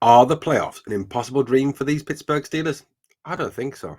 Are the playoffs an impossible dream for these Pittsburgh Steelers? I don't think so.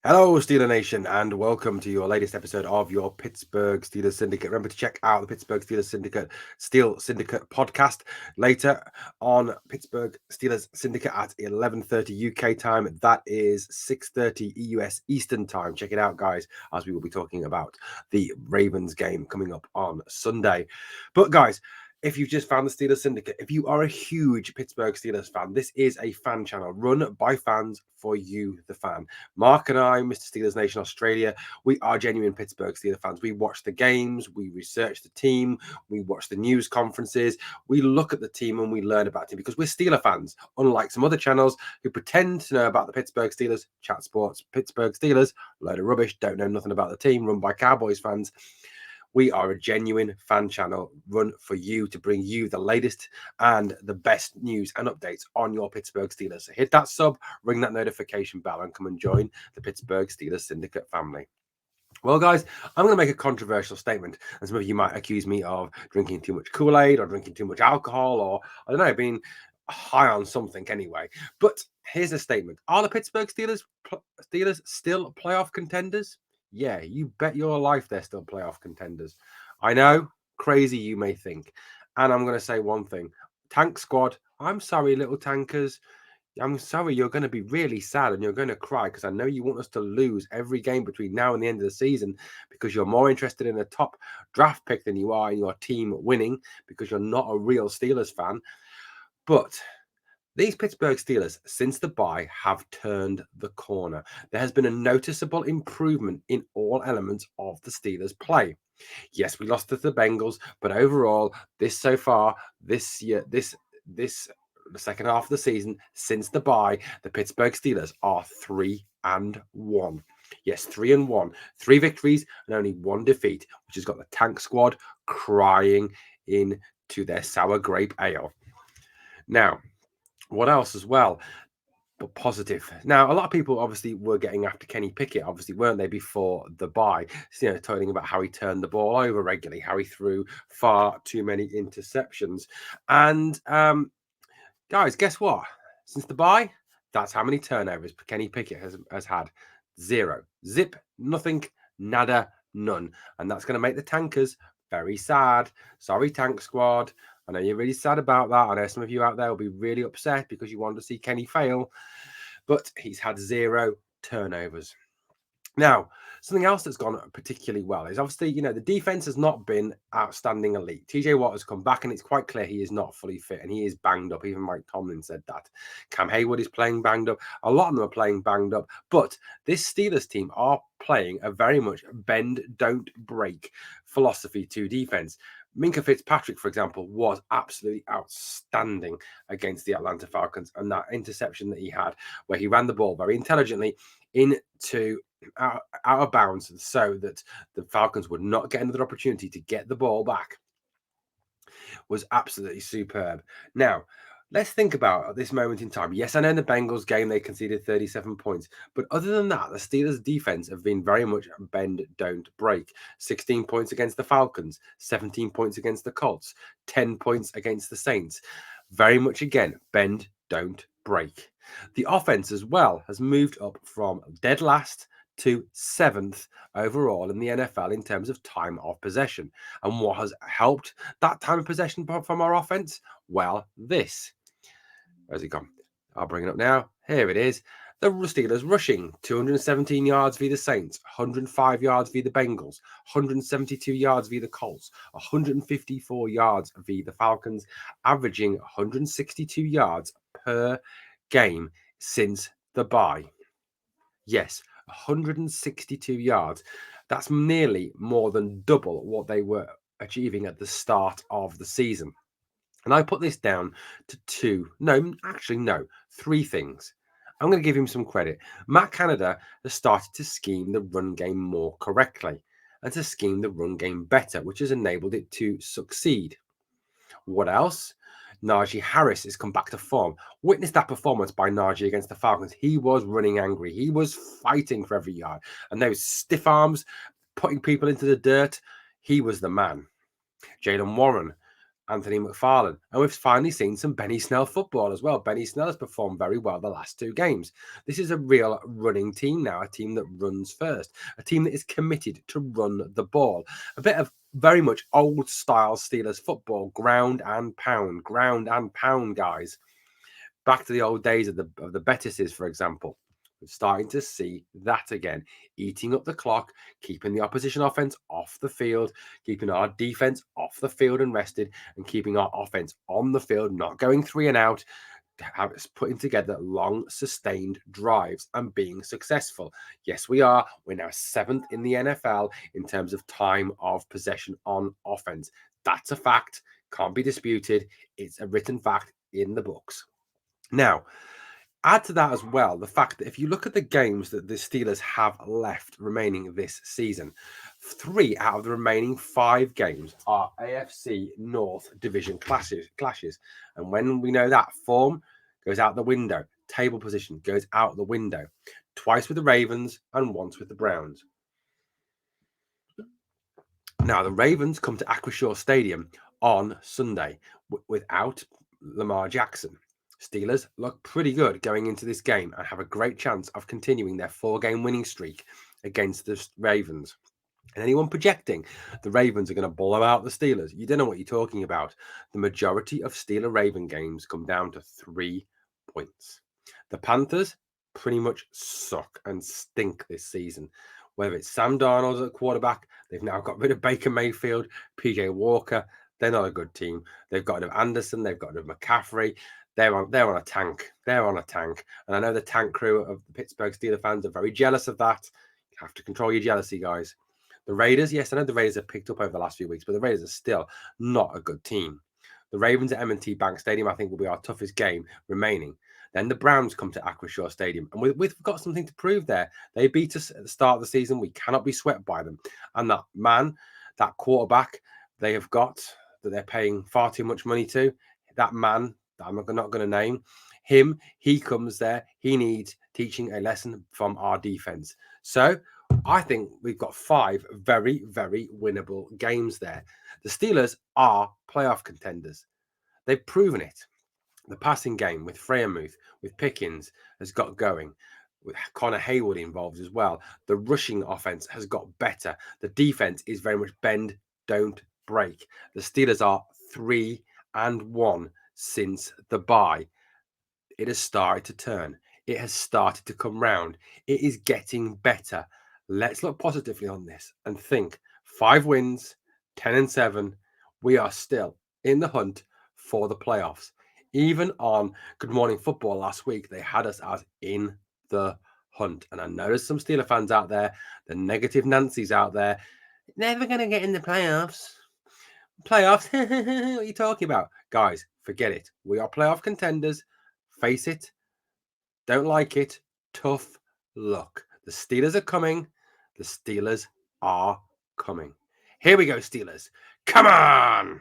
Hello, Steeler Nation, and welcome to your latest episode of your Pittsburgh Steelers Syndicate. Remember to check out the Pittsburgh Steelers Syndicate podcast later on Pittsburgh Steelers Syndicate at 11:30 UK time. That is 6:30 US Eastern time. Check it out, guys, as we will be talking about the Ravens game coming up on Sunday. But, guys, if you've just found the Steelers Syndicate, if you are a huge Pittsburgh Steelers fan, this is a fan channel run by fans for you, the fan. Mark and I, Mr. Steelers Nation Australia, we are genuine Pittsburgh Steelers fans. We watch the games, we research the team, we watch the news conferences, we look at the team and we learn about it because we're Steeler fans, unlike some other channels who pretend to know about the Pittsburgh Steelers, chat sports, Pittsburgh Steelers, load of rubbish, don't know nothing about the team, run by Cowboys fans. We are a genuine fan channel run for you to bring you the latest and the best news and updates on your Pittsburgh Steelers. So hit that sub, ring that notification bell, and come and join the Pittsburgh Steelers Syndicate family. Well, guys, I'm going to make a controversial statement, and some of you might accuse me of drinking too much Kool-Aid or drinking too much alcohol or, I don't know, being high on something anyway. But here's a statement. Are the Pittsburgh Steelers still playoff contenders? Yeah, you bet your life they're still playoff contenders. I know, crazy you may think. And I'm going to say one thing. Tank squad, I'm sorry, little tankers. I'm sorry, you're going to be really sad and you're going to cry because I know you want us to lose every game between now and the end of the season because you're more interested in a top draft pick than you are in your team winning because you're not a real Steelers fan. But these Pittsburgh Steelers, since the bye, have turned the corner. There has been a noticeable improvement in all elements of the Steelers' play. Yes, we lost to the Bengals, but overall, this year, the second half of the season, since the bye, the Pittsburgh Steelers are 3-1. Yes, 3-1. 3 victories and only 1 defeat, which has got the tank squad crying into their sour grape ale. Now, what else as well? But positive. Now, a lot of people obviously were getting after Kenny Pickett, obviously, weren't they, before the bye? Talking about how he turned the ball over regularly, how he threw far too many interceptions. And guys, guess what? Since the bye, that's how many turnovers Kenny Pickett has had. 0. Zip, nothing, nada, none. And that's going to make the tankers very sad. Sorry, tank squad. I know you're really sad about that. I know some of you out there will be really upset because you wanted to see Kenny fail, but he's had 0 turnovers. Now, something else that's gone particularly well is obviously, the defense has not been outstanding elite. TJ Watt has come back and it's quite clear he is not fully fit and he is banged up. Even Mike Tomlin said that. Cam Hayward is playing banged up. A lot of them are playing banged up, but this Steelers team are playing a very much bend, don't break philosophy to defense. Minka Fitzpatrick, for example, was absolutely outstanding against the Atlanta Falcons. And that interception that he had, where he ran the ball very intelligently into out of bounds so that the Falcons would not get another opportunity to get the ball back, was absolutely superb. Now, let's think about at this moment in time. Yes, I know in the Bengals game they conceded 37 points. But other than that, the Steelers' defense have been very much bend, don't break. 16 points against the Falcons, 17 points against the Colts, 10 points against the Saints. Very much, again, bend, don't break. The offense as well has moved up from dead last to 7th overall in the NFL in terms of time of possession. And what has helped that time of possession from our offense? Well, this. Where's it gone? I'll bring it up now. Here it is. The Steelers rushing 217 yards via the Saints, 105 yards via the Bengals, 172 yards via the Colts, 154 yards via the Falcons, averaging 162 yards per game since the bye. Yes, 162 yards. That's nearly more than double what they were achieving at the start of the season. And I put this down to three things. I'm going to give him some credit. Matt Canada has started to scheme the run game more correctly and to scheme the run game better, which has enabled it to succeed. What else? Najee Harris has come back to form. Witness that performance by Najee against the Falcons. He was running angry. He was fighting for every yard. And those stiff arms, putting people into the dirt, he was the man. Jalen Warren, Anthony McFarlane, and we've finally seen some Benny Snell football as well. Benny Snell has performed very well the last 2 games. This is a real running team now, a team that runs first, a team that is committed to run the ball. A bit of very much old style Steelers football, ground and pound, guys. Back to the old days of the Bettises, for example. We're starting to see that again, eating up the clock, keeping the opposition offense off the field, keeping our defense off the field and rested, and keeping our offense on the field, not going 3 and out, putting together long, sustained drives and being successful. Yes, we are. We're now 7th in the NFL in terms of time of possession on offense. That's a fact. Can't be disputed. It's a written fact in the books. Now, add to that as well the fact that if you look at the games that the Steelers have left remaining this season, 3 out of the remaining 5 games are AFC North Division clashes. And when we know that, form goes out the window, table position goes out the window. Twice with the Ravens and once with the Browns. Now, the Ravens come to Acrisure Stadium on Sunday without Lamar Jackson. Steelers look pretty good going into this game and have a great chance of continuing their 4-game winning streak against the Ravens. And anyone projecting the Ravens are going to blow out the Steelers, you don't know what you're talking about. The majority of Steeler-Raven games come down to 3 points. The Panthers pretty much suck and stink this season. Whether it's Sam Darnold at quarterback, they've now got rid of Baker Mayfield, PJ Walker. They're not a good team. They've got rid of Anderson. They've got rid of McCaffrey. They're on a tank. They're on a tank. And I know the tank crew of the Pittsburgh Steelers fans are very jealous of that. You have to control your jealousy, guys. The Raiders, yes, I know the Raiders have picked up over the last few weeks, but the Raiders are still not a good team. The Ravens at M&T Bank Stadium, I think, will be our toughest game remaining. Then the Browns come to Acrisure Stadium, and we've got something to prove there. They beat us at the start of the season. We cannot be swept by them. And that man, that quarterback they have got that they're paying far too much money to, that man that I'm not going to name, he comes there. He needs teaching a lesson from our defense. So I think we've got 5 very, very winnable games there. The Steelers are playoff contenders. They've proven it. The passing game with Freiermuth, with Pickens has got going. With Connor Hayward involved as well. The rushing offense has got better. The defense is very much bend, don't break. The Steelers are 3-1 since the bye. It has started to turn. It has started to come round. It is getting better. Let's look positively on this and think 5 wins, 10-7. We are still in the hunt for the playoffs. Even on Good Morning Football last week, they had us as in the hunt. And I know there's some Steeler fans out there, the negative Nancy's out there, never going to get in the playoffs. Playoffs? What are you talking about? Guys, forget it. We are playoff contenders. Face it. Don't like it. Tough luck. The Steelers are coming. The Steelers are coming. Here we go, Steelers. Come on!